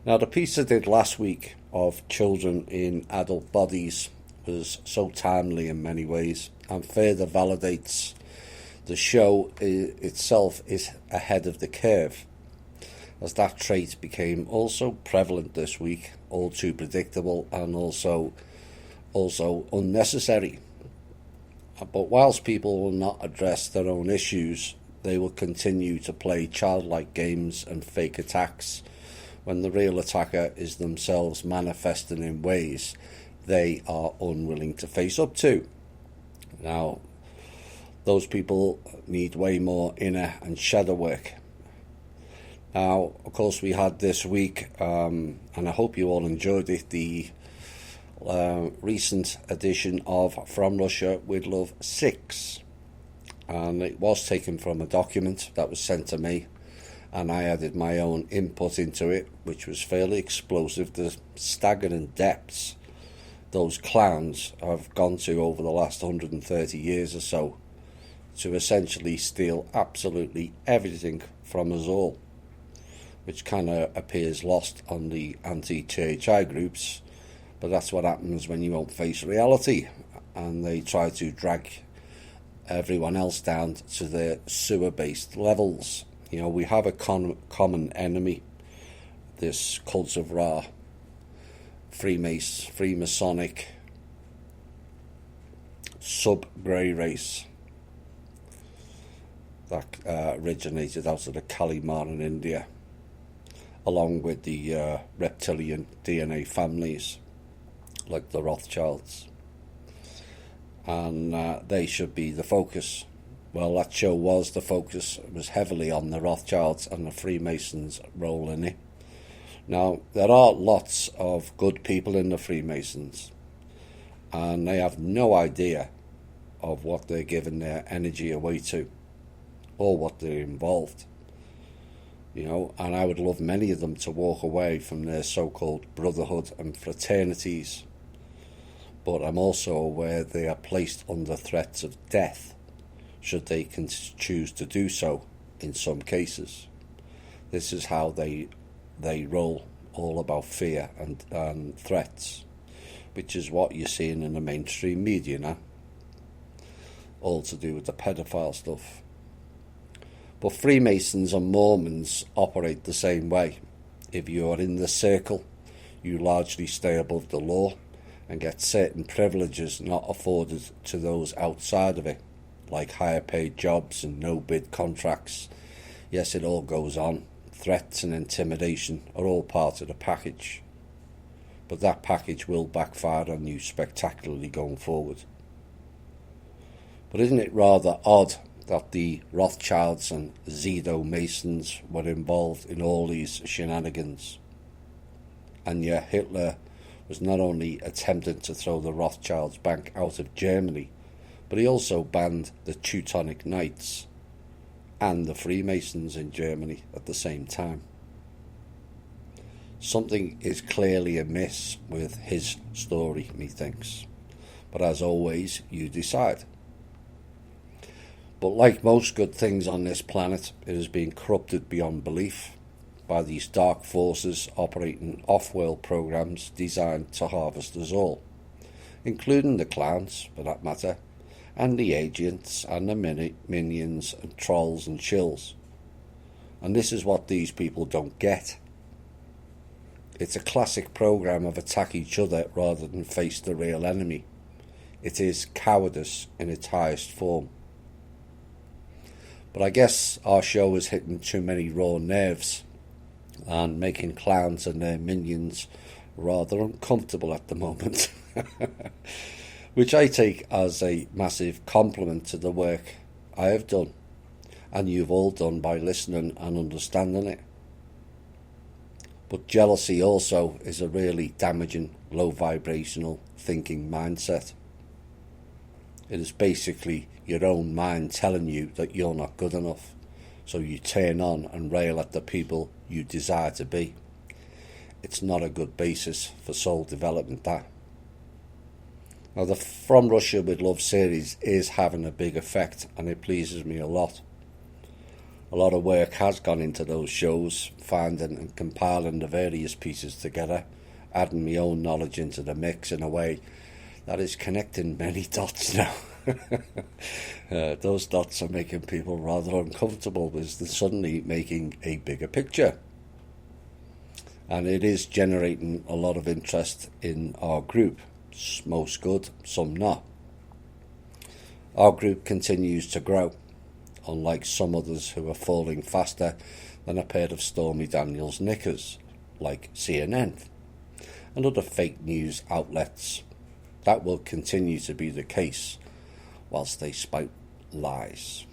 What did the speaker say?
Now, the piece I did last week of children in adult bodies was so timely in many ways and further validates the show itself is ahead of the curve, as that trait became also prevalent this week, all too predictable and also unnecessary. But whilst people will not address their own issues, they will continue to play childlike games and fake attacks when the real attacker is themselves manifesting in ways they are unwilling to face up to. Now, those people need way more inner and shadow work. Now, of course, we had this week, and I hope you all enjoyed it, the recent edition of From Russia with Love 6. And it was taken from a document that was sent to me, and I added my own input into it, which was fairly explosive. The staggering depths those clowns have gone to over the last 130 years or so to essentially steal absolutely everything from us all, which kind of appears lost on the anti-CHI groups, but that's what happens when you won't face reality, and they try to drag everyone else down to their sewer-based levels. You know, we have a common enemy, this cult of Ra, Freemasonic, sub-grey race that originated out of the Kalimar in India, along with the reptilian DNA families like the Rothschilds. And they should be the focus. Well, that show was the focus. It was heavily on the Rothschilds and the Freemasons' role in it. Now, there are lots of good people in the Freemasons, and they have no idea of what they're giving their energy away to, or what they're involved. You know, and I would love many of them to walk away from their so-called brotherhood and fraternities, but I'm also aware they are placed under threats of death should they choose to do so in some cases. This is how they roll, all about fear and threats, which is what you're seeing in the mainstream media now, all to do with the pedophile stuff. But Freemasons and Mormons operate the same way. If you are in the circle, you largely stay above the law and get certain privileges not afforded to those outside of it, like higher paid jobs and no-bid contracts. Yes, it all goes on. Threats and intimidation are all part of the package. But that package will backfire on you spectacularly going forward. But isn't it rather odd that the Rothschilds and Zito Masons were involved in all these shenanigans? And yet Hitler was not only attempting to throw the Rothschilds bank out of Germany, but he also banned the Teutonic Knights and the Freemasons in Germany at the same time. Something is clearly amiss with his story, methinks. But as always, you decide. But like most good things on this planet, it has been corrupted beyond belief by these dark forces operating off-world programs designed to harvest us all, including the clowns, for that matter, and the agents and the minions and trolls and shills. And this is what these people don't get. It's a classic program of attack each other rather than face the real enemy. It is cowardice in its highest form. But I guess our show is hitting too many raw nerves and making clowns and their minions rather uncomfortable at the moment. Which I take as a massive compliment to the work I have done, and you've all done by listening and understanding it. But jealousy also is a really damaging, low vibrational thinking mindset. It is basically your own mind telling you that you're not good enough, so you turn on and rail at the people you desire to be. It's not a good basis for soul development, that. Now, the From Russia with Love series is having a big effect, and it pleases me a lot. A lot of work has gone into those shows, finding and compiling the various pieces together, adding my own knowledge into the mix in a way that is connecting many dots now. Those dots are making people rather uncomfortable because they're suddenly making a bigger picture. And it is generating a lot of interest in our group. Most good, some not. Our group continues to grow, unlike some others who are falling faster than a pair of Stormy Daniels knickers, like CNN and other fake news outlets. That will continue to be the case whilst they spout lies.